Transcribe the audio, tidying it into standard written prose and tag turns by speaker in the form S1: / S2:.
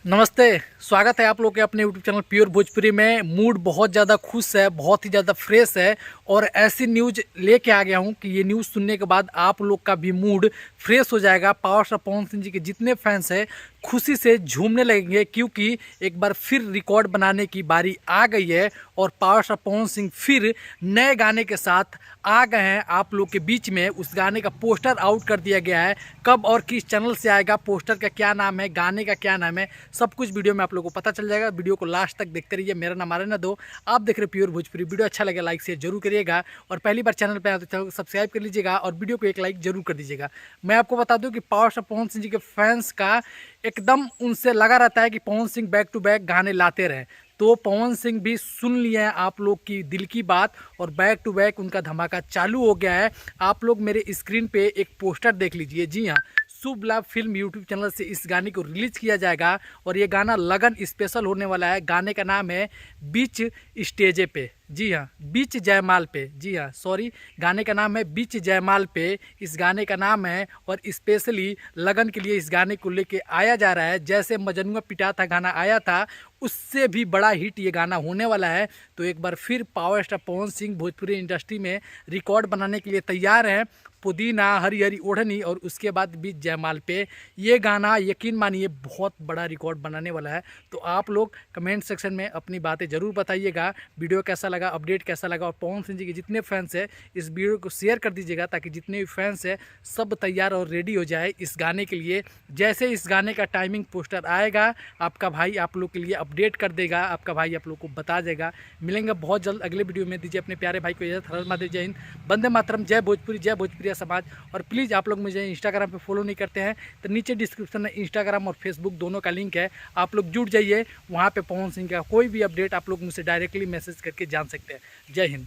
S1: नमस्ते। स्वागत है आप लोग के अपने यूट्यूब चैनल प्योर भोजपुरी में। मूड बहुत ज़्यादा खुश है, बहुत ही ज़्यादा फ्रेश है और ऐसी न्यूज़ लेके आ गया हूँ कि ये न्यूज़ सुनने के बाद आप लोग का भी मूड फ्रेश हो जाएगा। पावर स्टार पवन सिंह जी के जितने फैंस हैं खुशी से झूमने लगेंगे, क्योंकि एक बार फिर रिकॉर्ड बनाने की बारी आ गई है और पावर स्टार पवन सिंह फिर नए गाने के साथ आ गए हैं आप लोग के बीच में। उस गाने का पोस्टर आउट कर दिया गया है। कब और किस चैनल से आएगा, पोस्टर का क्या नाम है, गाने का क्या नाम है, सब कुछ वीडियो में आप लोगों को पता चल जाएगा। वीडियो को लास्ट तक देखते रहिए। मेरा नाम आर्यन दो, आप देख रहे प्योर भोजपुरी। वीडियो अच्छा लगे लाइक शेयर जरूर करिएगा और पहली बार चैनल पर आए तो चैनल को सब्सक्राइब कर लीजिएगा और वीडियो को एक लाइक जरूर कर दीजिएगा। मैं आपको बता दूं कि पावर स्टार पवन सिंह जी के फैंस का एकदम उनसे लगा रहता है कि Pawan Singh back to back गाने लाते रहे। तो पवन सिंह भी सुन लिए हैं आप लोग की दिल की बात और बैक टू बैक उनका धमाका चालू हो गया है। आप लोग मेरे स्क्रीन पे एक पोस्टर देख लीजिए। जी हाँ, शुभ लाभ फिल्म यूट्यूब चैनल से इस गाने को रिलीज किया जाएगा और ये गाना लगन स्पेशल होने वाला है। गाने का नाम है बीच स्टेजे पे। जी हाँ, बीच जयमाल पे। जी हाँ, सॉरी, गाने का नाम है बीच जयमाल पे। इस गाने का नाम है और स्पेशली लगन के लिए इस गाने को लेके आया जा रहा है। जैसे मजनुआ पिटा था गाना आया था, उससे भी बड़ा हिट ये गाना होने वाला है। तो एक बार फिर power star Pawan Singh Bhojpuri industry में रिकॉर्ड बनाने के लिए तैयार हैं। पुदीना हरी हरी ओढ़नी और उसके बाद बीच जयमाल पे, ये गाना यकीन मानिए बहुत बड़ा रिकॉर्ड बनाने वाला है। तो आप लोग कमेंट सेक्शन में अपनी बातें ज़रूर बताइएगा। वीडियो कैसा लगा, अपडेट कैसा लगा, और पवन सिंह जी के जितने फैंस हैं इस वीडियो को शेयर कर दीजिएगा ताकि जितने भी फैंस हैं सब तैयार और रेडी हो जाए इस गाने के लिए। जैसे इस गाने का टाइमिंग पोस्टर आएगा आपका भाई आप लोग के लिए अपडेट कर देगा, आपका भाई आप लोग को बता देगा। मिलेंगे बहुत जल्द अगले वीडियो में। दीजिए अपने प्यारे भाई को इजाज़त। हर महादेव, जय हिंद, वंदे मातरम, जय भोजपुरी, जय भोजपुरी समाज। और प्लीज़ आप लोग मुझे इंस्टाग्राम पे फॉलो नहीं करते हैं तो नीचे डिस्क्रिप्शन में इंस्टाग्राम और फेसबुक दोनों का लिंक है, आप लोग जुड़ जाइए। वहाँ पे पवन सिंह का कोई भी अपडेट आप लोग मुझसे डायरेक्टली मैसेज करके जान सकते हैं। जय हिंद।